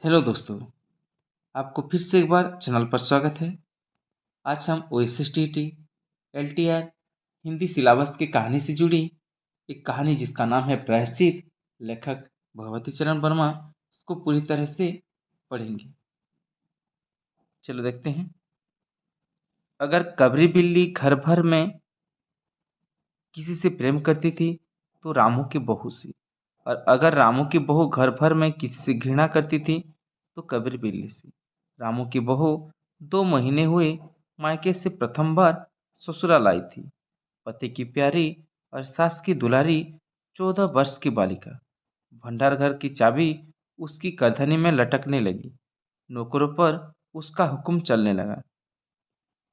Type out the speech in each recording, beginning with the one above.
Hello दोस्तों, आपको फिर से एक बार चैनल पर स्वागत है। आज हम OSSTT, LTR हिंदी सिलेबस की कहानी से जुड़ी एक कहानी जिसका नाम है प्रायश्चित, लेखक भगवती चरण वर्मा, इसको पूरी तरह से पढ़ेंगे। चलो देखते हैं। अगर कबरी बिल्ली घर भर में किसी से प्रेम करती थी तो रामू की बहू से, और अगर रामू की बहू घर भर में किसी से घृणा करती थी तो कबीर बिल्ली से। रामू की बहू 2 महीने हुए मायके से प्रथम बार ससुराल आई थी। पति की प्यारी और सास की दुलारी 14 वर्ष की बालिका। भंडार घर की चाबी उसकी करधनी में लटकने लगी। नौकरों पर उसका हुक्म चलने लगा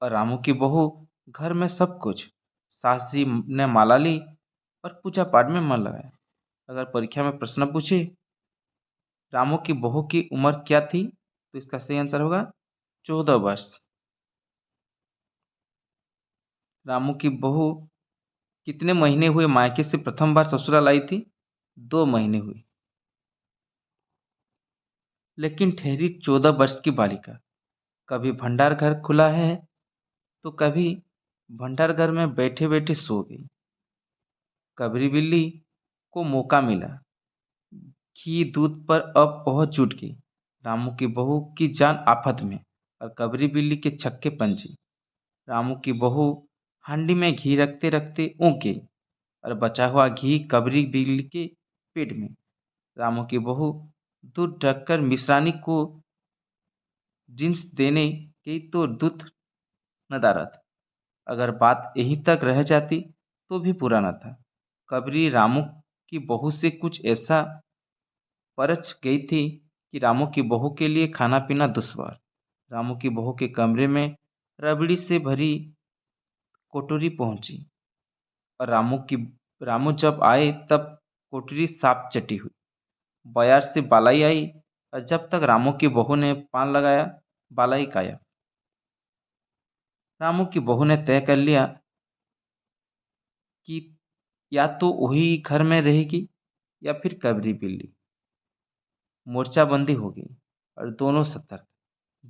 और रामू की बहू घर में सब कुछ। सास जी ने माला ली और पूजा पाठ में मन लगाया। अगर परीक्षा में प्रश्न पूछे रामू की बहू की उम्र क्या थी तो इसका सही आंसर होगा 14 वर्ष। रामू की बहू कितने महीने हुए मायके से प्रथम बार ससुराल आई थी? 2 महीने हुए। लेकिन ठहरी 14 वर्ष की बालिका। कभी भंडार घर खुला है तो कभी भंडार घर में बैठे बैठे सो गई। कबरी बिल्ली को मौका मिला। घी दूध पर अब पहुंच जुट गई। रामू की बहू की जान आफत में और कबरी बिल्ली के छक्के पंजे। रामू की बहू हांडी में घी रखते रखते ऊँघ गई और बचा हुआ घी कबरी बिल्ली के पेट में। रामू की बहू दूध ढककर मिश्रानी को जिन्स देने गई तो दूध नदारद। अगर बात यहीं तक रह जाती तो भी बुरा न था। कबरी रामू की बहू से कुछ ऐसा परच गई थी कि रामू की बहू के लिए खाना पीना दुश्वार। रामू की बहू के कमरे में रबड़ी से भरी कोटरी पहुंची और रामू जब आए तब कोटरी साफ चटी हुई। बयार से बालाई आई और जब तक रामू की बहू ने पान लगाया बालाई गायब। रामू की बहू ने तय कर लिया कि या तो वही घर में रहेगी या फिर कबरी बिल्ली। मोर्चाबंदी हो गई और दोनों सतर्क।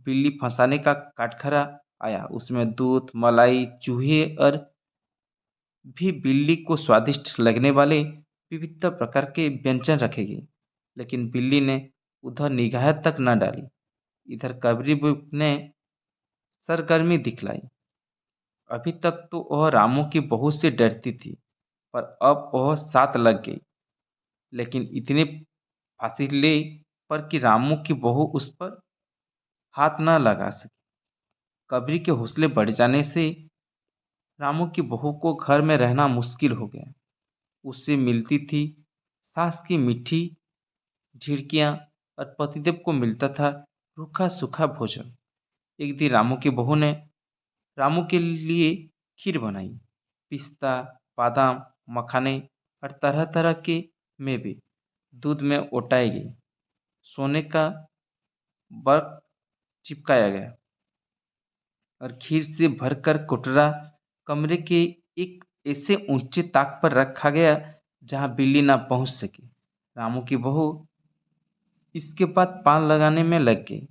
बिल्ली फंसाने का काटखरा आया, उसमें दूध मलाई चूहे और भी बिल्ली को स्वादिष्ट लगने वाले विविध प्रकार के व्यंजन रखे गए। लेकिन बिल्ली ने उधर निगाह तक न डाली। इधर कबरी ने सरगर्मी दिखलाई। अभी तक तो वह रामू की बहू से डरती थी, पर अब वह साथ लग गई। लेकिन इतने फासिले पर कि रामू की बहू उस पर हाथ न लगा सकी। कबरी के हौसले बढ़ जाने से रामू की बहू को घर में रहना मुश्किल हो गया। उससे मिलती थी सास की मीठी झिड़कियाँ और पतिदेव को मिलता था रूखा सूखा भोजन। एक दिन रामू की बहू ने रामू के लिए खीर बनाई। पिस्ता बादाम मखाने और तरह तरह के मेवे दूध में ओटाए गए। सोने का बर्फ चिपकाया गया और खीर से भरकर कुटरा कमरे के एक ऐसे ऊंचे ताक पर रखा गया जहां बिल्ली ना पहुंच सकी। रामू की बहू इसके बाद पान लगाने में लग गई।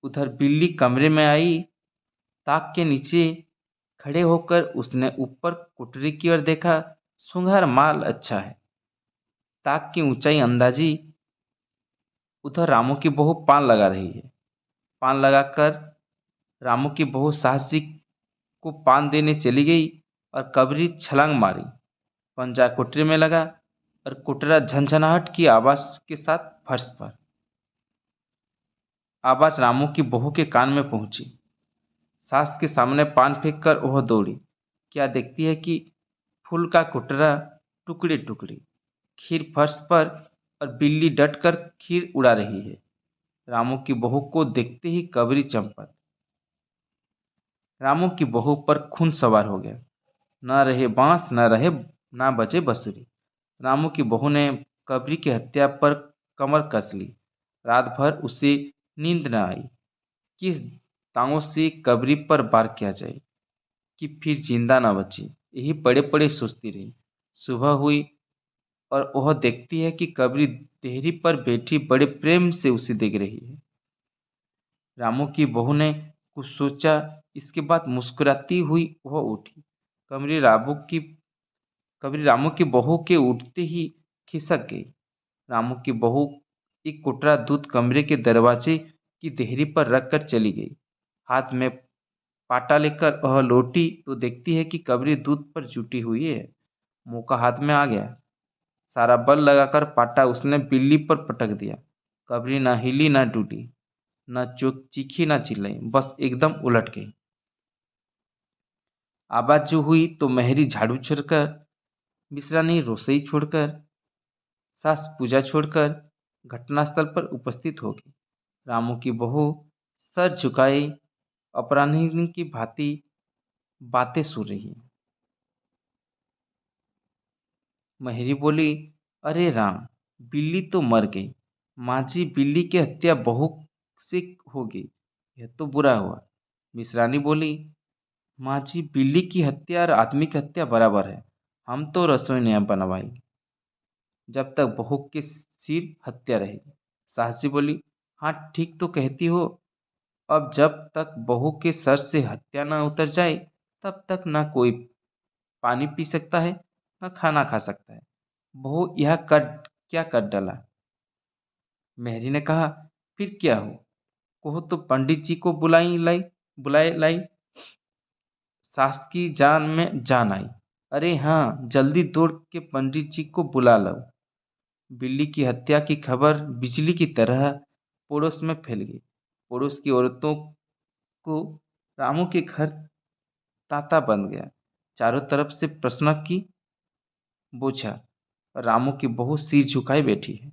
उधर बिल्ली कमरे में आई। ताक के नीचे खड़े होकर उसने ऊपर कुटरी की ओर देखा। सुंघर माल अच्छा है। ताक की ऊंचाई अंदाजी। उधर रामू की बहू पान लगा रही है। पान लगाकर रामू की बहू साहस जी को पान देने चली गई और कबरी छलांग मारी। पंजा कुटरे में लगा और कुटरा झंझनाहट की आवाज के साथ फर्श पर। आवाज रामू की बहू के कान में पहुंची। सास के सामने पान फेंक कर वह दौड़ी। क्या देखती है कि फूल का कुटरा टुकड़े टुकड़े, खीर फर्श पर और बिल्ली डट कर खीर उड़ा रही है। रामू की बहू को देखते ही कबरी चंपत। रामू की बहू पर खून सवार हो गया। न रहे बांस न बजे बंसुरी। रामू की बहू ने कबरी की हत्या पर कमर कस ली। रात भर उसे नींद न आई। किस दांवों से कबरी पर वार किया जाए कि फिर जिंदा न बचे, यही पड़े पड़े सोचती रही। सुबह हुई और वह देखती है कि कबरी देहरी पर बैठी बड़े प्रेम से उसे देख रही है। रामू की बहू ने कुछ सोचा, इसके बाद मुस्कुराती हुई वह उठी। कमरी रामू की कबरी रामू की बहू के उठते ही खिसक गई। रामू की बहू एक कुटरा दूध कमरे के दरवाजे की देहरी पर रखकर चली गई। हाथ में पाटा लेकर वह लौटी तो देखती है कि कबरी दूध पर जुटी हुई है। मुंह का हाथ में आ गया। सारा बल लगाकर पाटा उसने बिल्ली पर पटक दिया। कबरी न हिली न टूटी, न चुप चीखी न चिल्लाई, बस एकदम उलट गई। आवाज जो हुई तो मेहरी झाड़ू छोड़कर, मिश्रानी रसोई छोड़कर, सास पूजा छोड़कर घटनास्थल पर उपस्थित हो गई। रामू की बहू सर झुकाए अपराधी की भांति बातें सुन रही है। मेहरी बोली, अरे राम, बिल्ली तो मर गई। माँ जी, बिल्ली की हत्या बहू से हो गई, यह तो बुरा हुआ। मिश्रानी बोली, माँ जी, बिल्ली की हत्या और आदमी की हत्या बराबर है। हम तो रसोई नहीं बनवाएंगे जब तक बहू की सिर हत्या रहेगी। साहसी बोली, हाँ ठीक तो कहती हो। अब जब तक बहू के सर से हत्या न उतर जाए तब तक ना कोई पानी पी सकता है, न खाना खा सकता है। बहू यह कर क्या कर डाला? मेहरी ने कहा, फिर क्या हो? कहो तो पंडित जी को बुलाए लाई। सास की जान में जान आई। अरे हाँ, जल्दी दौड़ के पंडित जी को बुला लो। बिल्ली की हत्या की खबर बिजली की तरह पड़ोस में फैल गई। पड़ोस की औरतों को रामू के घर तांता बन गया। चारों तरफ से प्रश्न की बोछा। रामू की बहू सिर झुकाए बैठी है।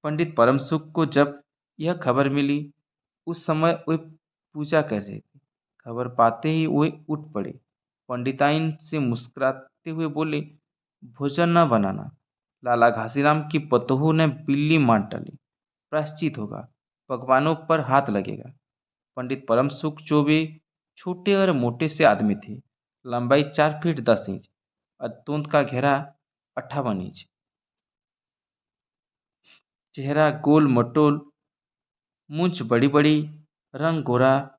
पंडित परमसुख को जब यह खबर मिली, उस समय वे पूजा कर रहे थे। खबर पाते ही वे उठ पड़े। पंडिताइन से मुस्कुराते हुए बोले, भोजन न बनाना। लाला घासीराम की पतोहू ने बिल्ली मार डाली, प्रायश्चित होगा, भगवानों पर हाथ लगेगा। पंडित परम सुख चौबे छोटे और मोटे से आदमी थे। लंबाई 4 फीट 10 इंच और तूंद का घेरा 58 इंच। चेहरा गोल मटोल, मूंछ बड़ी बड़ी, रंग गोरा,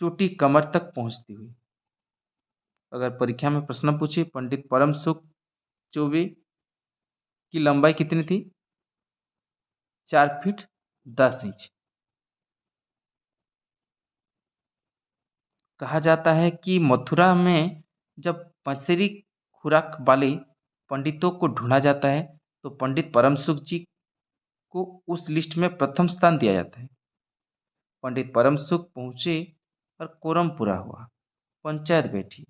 चोटी कमर तक पहुंचती हुई। अगर परीक्षा में प्रश्न पूछे पंडित परम सुख चौबे की लंबाई कितनी थी? 4 फीट 10 इंच। कहा जाता है कि मथुरा में जब पंचरी खुराक वाले पंडितों को ढूंढा जाता है तो पंडित परमसुख जी को उस लिस्ट में प्रथम स्थान दिया जाता है। पंडित परमसुख पहुंचे और कोरम पूरा हुआ। पंचायत बैठी।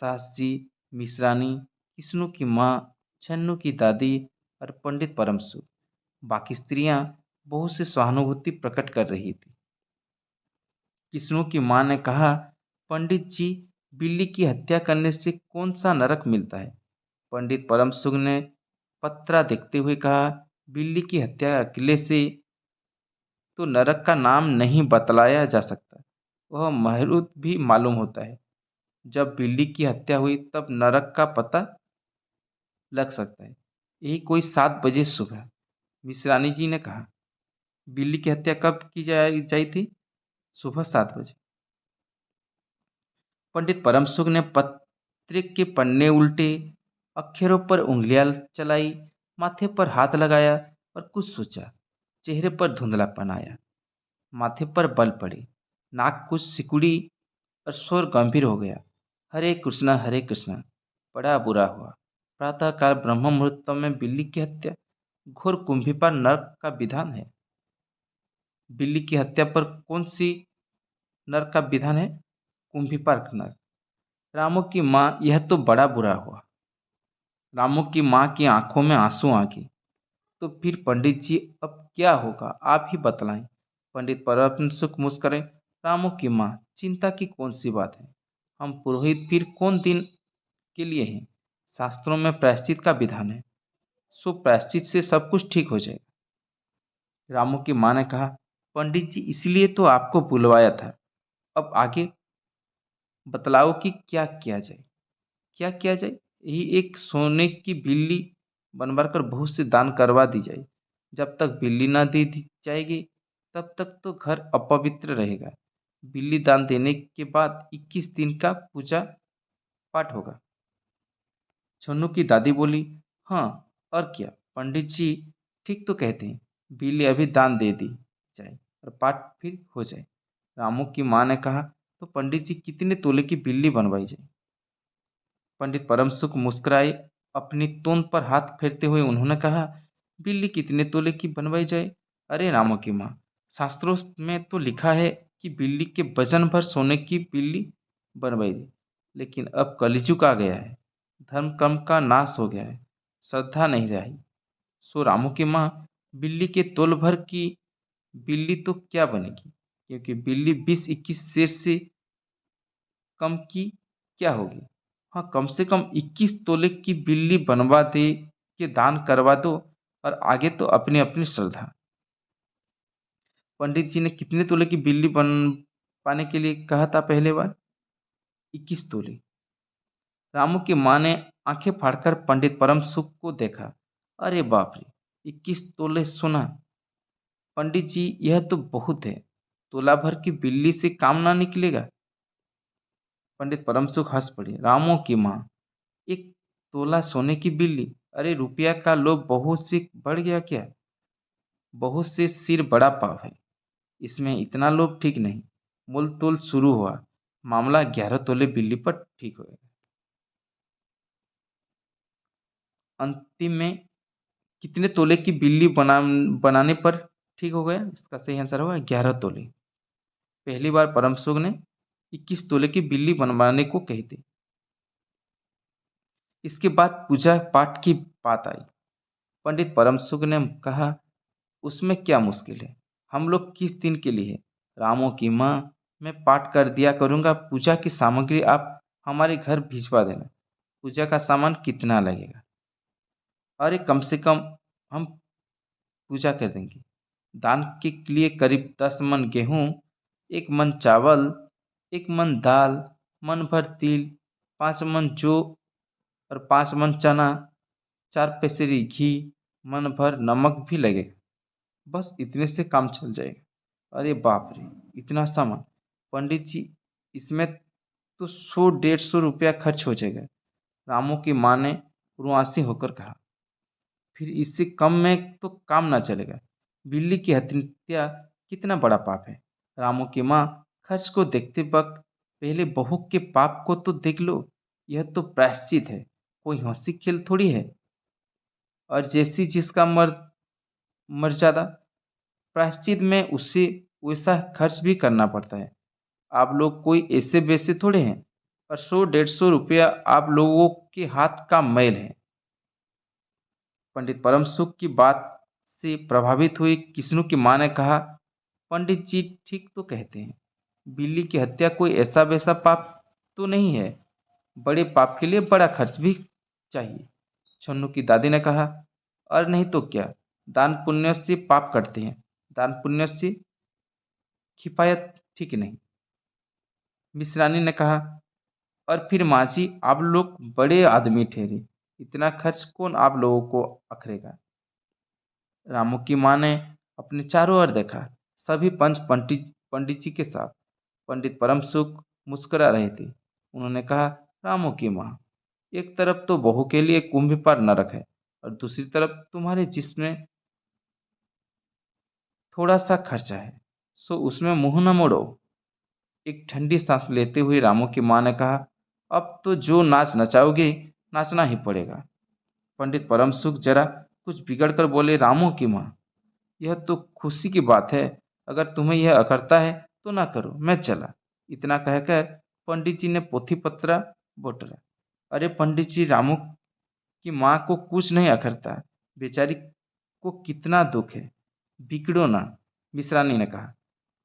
सास जी, मिश्रानी, किस्नू की माँ, छन्नू की दादी और पंडित परमसुख। बाकी स्त्रियां बहुत से सहानुभूति प्रकट कर रही थी। किस्नू की माँ ने कहा, पंडित जी, बिल्ली की हत्या करने से कौन सा नरक मिलता है? पंडित परमसुख ने पत्रा देखते हुए कहा, बिल्ली की हत्या अकेले से तो नरक का नाम नहीं बतलाया जा सकता। वह महरुद भी मालूम होता है। जब बिल्ली की हत्या हुई तब नरक का पता लग सकता है। यही कोई 7 बजे सुबह। मिश्रानी जी ने कहा, बिल्ली की हत्या कब की जाई थी? सुबह 7 बजे। पंडित परमसुख ने पत्र के पन्ने उल्टे, अक्षरों पर उंगलियां चलाई, माथे पर हाथ लगाया और कुछ सोचा। चेहरे पर धुंधलापन आया। माथे पर बल पड़े। नाक कुछ सिकुड़ी और स्वर गंभीर हो गया। हरे कृष्णा, हरे कृष्णा। बड़ा बुरा हुआ। प्रातःकाल ब्रह्म मुहूर्त में बिल्ली की हत्या घोर कुंभीपार नरक का विधान है। बिल्ली की हत्या पर कौन सी नरक का विधान है? कुंभीपार नरक। रामू की माँ, यह तो बड़ा बुरा हुआ। रामू की माँ की आंखों में आंसू आ गए। तो फिर पंडित जी, अब क्या होगा, आप ही बतलाएं। पंडित परमसुख मुस्कुराए। रामू की माँ, चिंता की कौन सी बात है? हम पुरोहित फिर कौन दिन के लिए हैं? शास्त्रों में प्रायश्चित का विधान है, सो प्रायश्चित से सब कुछ ठीक हो जाएगा। रामू की माँ ने कहा, पंडित जी, इसलिए तो आपको बुलवाया था। अब आगे बतलाओ कि क्या किया जाए। क्या किया जाए? यही एक सोने की बिल्ली बनवा कर बहुत से दान करवा दी जाए। जब तक बिल्ली ना दे दी जाएगी तब तक तो घर अपवित्र रहेगा। बिल्ली दान देने के बाद 21 दिन का पूजा पाठ होगा। छन्नू की दादी बोली, हाँ, और क्या, पंडित जी ठीक तो कहते हैं। बिल्ली अभी दान दे दी जाए और पाठ फिर हो जाए। रामू की माँ ने कहा, तो पंडित जी कितने तोले की बिल्ली बनवाई जाए? पंडित परम सुख मुस्कुराए। अपनी तोंद पर हाथ फेरते हुए उन्होंने कहा, बिल्ली कितने तोले की बनवाई जाए? अरे रामू की माँ, शास्त्रों में तो लिखा है कि बिल्ली के वजन भर सोने की बिल्ली बनवाई जाए। लेकिन अब कलयुग आ गया है, धर्म कर्म का नाश हो गया है, श्रद्धा नहीं रही। सो रामू की माँ, बिल्ली के तोल भर की बिल्ली तो क्या बनेगी, क्योंकि बिल्ली 20-21 शेर से कम की क्या होगी। हाँ, कम से कम 21 तोले की बिल्ली बनवा दे के दान करवा दो, और आगे तो अपनी अपनी श्रद्धा। पंडित जी ने कितने तोले की बिल्ली बन पाने के लिए कहा था पहले बार? 21 तोले। रामू की माँ ने आंखें फाड़कर पंडित परम सुख को देखा। अरे बाप रे, 21 तोले सोना! पंडित जी, यह तो बहुत है। तोला भर की बिल्ली से काम ना निकलेगा। पंडित परम सुख हंस पड़े। रामू की माँ, एक तोला सोने की बिल्ली! अरे रुपया का लोभ बहुत से बढ़ गया क्या? बहुत से सिर बड़ा पाप है, इसमें इतना लोभ ठीक नहीं। मोल तोल शुरू हुआ। मामला 11 तोले बिल्ली पर ठीक हो गया। अंतिम में कितने तोले की बिल्ली बनाने पर ठीक हो गया? इसका सही आंसर होगा 11 तोले। पहली बार परम सुख ने 21 तोले की बिल्ली बनवाने को कही थी। इसके बाद पूजा पाठ की बात आई। पंडित परम सुख ने कहा, उसमें क्या मुश्किल है, हम लोग किस दिन के लिए है? रामों की माँ, मैं पाठ कर दिया करूँगा, पूजा की सामग्री आप हमारे घर भिजवा देना। पूजा का सामान कितना लगेगा? अरे कम से कम हम पूजा कर देंगे। दान के लिए करीब 10 मन गेहूँ, 1 मन चावल, 1 मन दाल, मन भर तिल, 5 मन जौ और 5 मन चना, 4 पसेरी घी, मन भर नमक भी लगेगा। बस इतने से काम चल जाएगा। अरे बाप रे, इतना सामान! पंडित जी, इसमें तो 100-150 रुपया खर्च हो जाएगा। रामू की माँ ने रुआंसी होकर कहा। फिर इससे कम में तो काम ना चलेगा। बिल्ली की हत्या कितना बड़ा पाप है। रामू की माँ, खर्च को देखते वक्त पहले बहू के पाप को तो देख लो। यह तो प्रायश्चित है, कोई हंसी खेल थोड़ी है। और जैसी जिसका मर्यादा, प्रायश्चित में उसे वैसा खर्च भी करना पड़ता है। आप लोग कोई ऐसे वैसे थोड़े हैं, और 100-150 रुपया आप लोगों के हाथ का मैल है। पंडित परम सुख की बात से प्रभावित हुई किस्नू की माँ ने कहा, पंडित जी ठीक तो कहते हैं। बिल्ली की हत्या कोई ऐसा वैसा पाप तो नहीं है। बड़े पाप के लिए बड़ा खर्च भी चाहिए। छन्नू की दादी ने कहा, और नहीं तो क्या, दान पुण्य से पाप कटते हैं, दान पुण्य से किफायत ठीक नहीं। मिश्रानी ने कहा, और फिर माँ जी, आप लोग बड़े आदमी ठहरे, इतना खर्च कौन आप लोगों को अखरेगा? रामू की माँ ने अपने चारों ओर देखा। सभी पंच पंडित जी के साथ। पंडित परम सुख मुस्कुरा रहे थे। उन्होंने कहा, रामू की माँ, एक तरफ तो बहू के लिए कुंभ पर नरक है, और दूसरी तरफ तुम्हारे जिसमें थोड़ा सा खर्चा है, सो उसमें मुंह न मोड़ो। एक ठंडी सांस लेते हुए रामू की माँ ने कहा, अब तो जो नाच नचाओगे, नाचना ही पड़ेगा। पंडित परम सुख जरा कुछ बिगड़ कर बोले, रामू की माँ, यह तो खुशी की बात है। अगर तुम्हें यह अखरता है तो ना करो, मैं चला। इतना कहकर पंडित जी ने पोथी पत्रा बटोरा। अरे पंडित जी, रामू की माँ को कुछ नहीं अखरता, बेचारी को कितना दुख है, बिगड़ो ना, मिश्रानी ने कहा।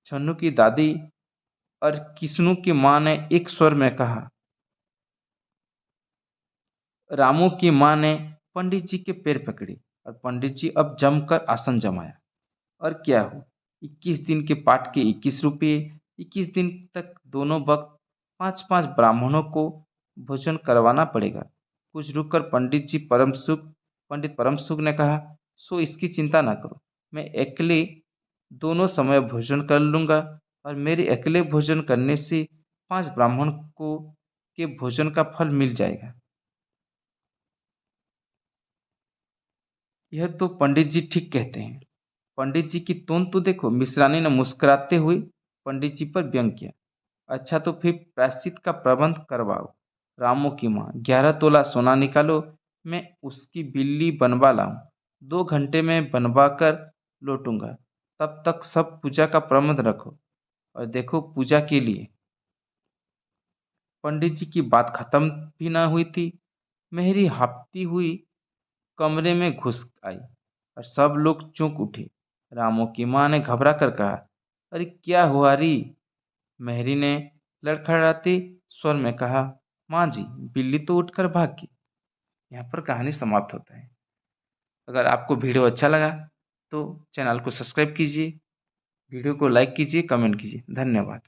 छन्नू की दादी और किस्नू की माँ ने एक स्वर में कहा। रामू की माँ ने पंडित जी के पैर पकड़े, और पंडित जी अब जमकर आसन जमाया। और क्या हो, 21 दिन के पाठ के 21 रुपये, 21 दिन तक दोनों वक्त 5-5 ब्राह्मणों को भोजन करवाना पड़ेगा। कुछ रुक कर पंडित जी परम सुख पंडित परम सुख ने कहा, सो इसकी चिंता ना करो, मैं अकेले दोनों समय भोजन कर लूंगा, और मेरे अकेले भोजन करने से 5 ब्राह्मण को के भोजन का फल मिल जाएगा। यह तो पंडित जी ठीक कहते हैं। पंडित जी की टोन तो देखो। मिश्रानी ने मुस्कुराते हुए पंडित जी पर व्यंग किया। अच्छा, तो फिर प्रायश्चित का प्रबंध करवाओ। रामू की माँ, 11 तोला सोना निकालो, मैं उसकी बिल्ली बनवा लाऊं। 2 घंटे में बनवा कर लौटूंगा। तब तक सब पूजा का प्रबंध रखो, और देखो पूजा के लिए। पंडित जी की बात खत्म भी न हुई थी, मेहरी हांफती हुई कमरे में घुस आई, और सब लोग चौंक उठे। रामू की माँ ने घबरा कर कहा, अरे क्या हुआ री? मेहरी ने लड़खड़ाते स्वर में कहा, माँ जी, बिल्ली तो उठकर भाग गई। यहाँ पर कहानी समाप्त होता है। अगर आपको वीडियो अच्छा लगा तो चैनल को सब्सक्राइब कीजिए, वीडियो को लाइक कीजिए, कमेंट कीजिए। धन्यवाद।